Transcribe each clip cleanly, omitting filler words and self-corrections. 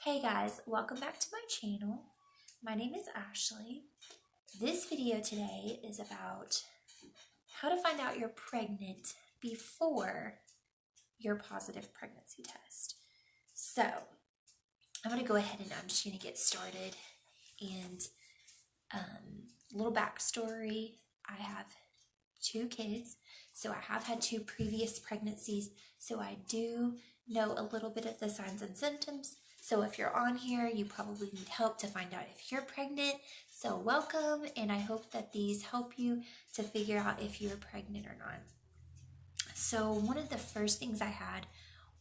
Hey guys, welcome back to my channel. My name is Ashley. This video today is about how to find out you're pregnant before your positive pregnancy test. So I'm going to go ahead and I'm just going to get started. And a little backstory, I have 2 kids, so I have had 2 previous pregnancies, so I do know a little bit of the signs and symptoms. So if you're on here, you probably need help to find out if you're pregnant. So welcome, and I hope that these help you to figure out if you're pregnant or not. So one of the first things I had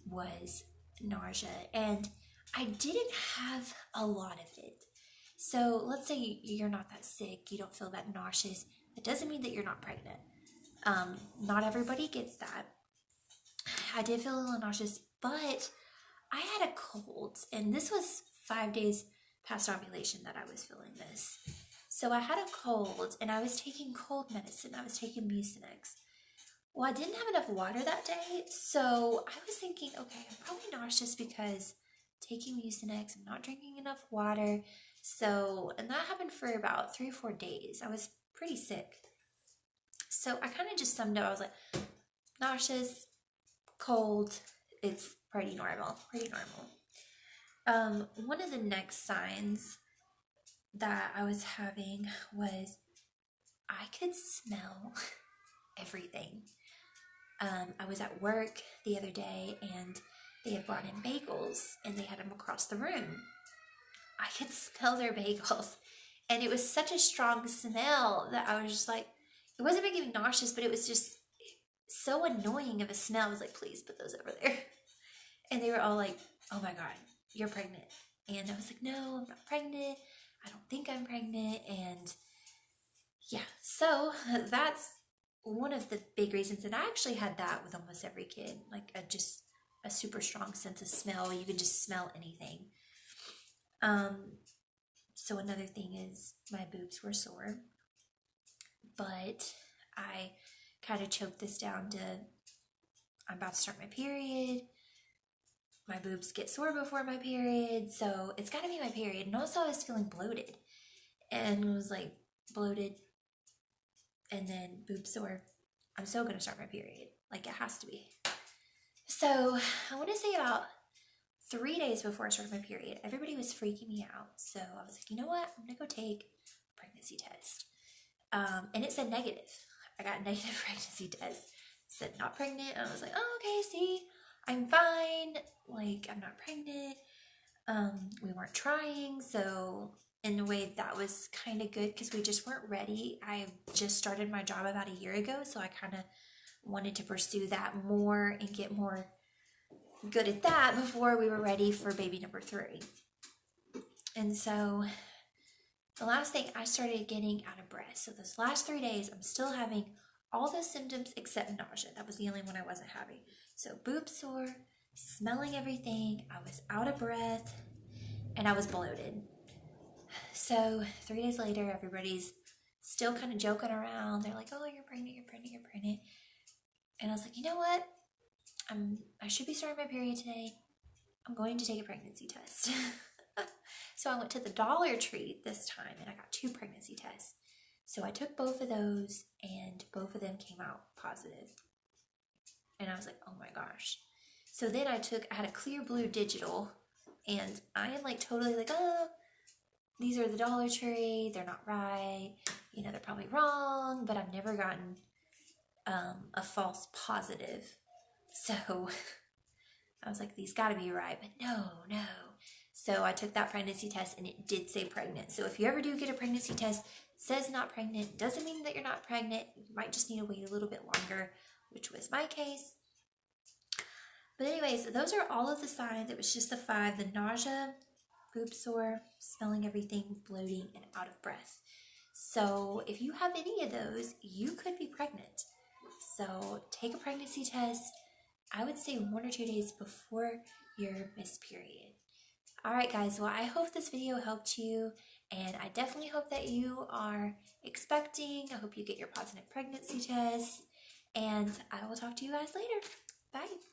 was nausea, and I didn't have a lot of it. So let's say you're not that sick, you don't feel that nauseous. That doesn't mean that you're not pregnant. Not everybody gets that. I did feel a little nauseous, but I had a cold, and this was 5 days past ovulation that I was feeling this. So I had a cold, and I was taking cold medicine. I was taking Mucinex. Well, I didn't have enough water that day, so I was thinking, okay, I'm probably nauseous because taking Mucinex, I'm not drinking enough water. So, and that happened for about 3 or 4 days. I was pretty sick. So I kind of just summed up. I was like, nauseous, cold, it's pretty normal. One of the next signs that I was having was I could smell everything. I was at work the other day and they had brought in bagels and they had them across the room. I could smell their bagels, and it was such a strong smell that I was just like, it wasn't making me nauseous, but it was just so annoying of a smell. I was like, please put those over there. And they were all like, oh my God, you're pregnant. And I was like, no, I'm not pregnant. I don't think I'm pregnant. And yeah, so that's one of the big reasons. And I actually had that with almost every kid, like just a super strong sense of smell. You can just smell anything. So another thing is my boobs were sore, but I kind of choked this down to I'm about to start my period. My boobs get sore before my period, so it's got to be my period. And also I was feeling bloated and was like bloated and then boobs sore. I'm so going to start my period. Like it has to be. So I want to say about 3 days before I started my period, everybody was freaking me out. So I was like, you know what? I'm going to go take a pregnancy test. And it said negative. I got a negative pregnancy test. It said not pregnant. And I was like, oh, okay, see, I'm fine. Like, I'm not pregnant. We weren't trying. So in a way that was kind of good because we just weren't ready. I just started my job about a year ago. So I kind of wanted to pursue that more and get more good at that before we were ready for baby number 3. And so the last thing, I started getting out of breath. So those last 3 days, I'm still having all the symptoms except nausea. That was the only one I wasn't having. So boob sore, smelling everything, I was out of breath, and I was bloated. So 3 days later, everybody's still kind of joking around. They're like, oh, you're pregnant. And I was like, you know what? I should be starting my period today. I'm going to take a pregnancy test. So I went to the Dollar Tree this time and I got 2 pregnancy tests. So I took both of those and both of them came out positive. And I was like, oh my gosh. So then I had a Clear Blue Digital, and I am like totally like, oh, these are the Dollar Tree. They're not right. You know, they're probably wrong, but I've never gotten a false positive. So I was like, these gotta be right, but no. So I took that pregnancy test and it did say pregnant. So if you ever do get a pregnancy test, it says not pregnant, doesn't mean that you're not pregnant. You might just need to wait a little bit longer, which was my case. But anyways, those are all of the signs. It was just the 5, the nausea, boob sore, smelling everything, bloating, and out of breath. So if you have any of those, you could be pregnant. So take a pregnancy test, I would say 1 or 2 days before your missed period. All right, guys, well, I hope this video helped you, and I definitely hope that you are expecting. I hope you get your positive pregnancy test, and I will talk to you guys later. Bye.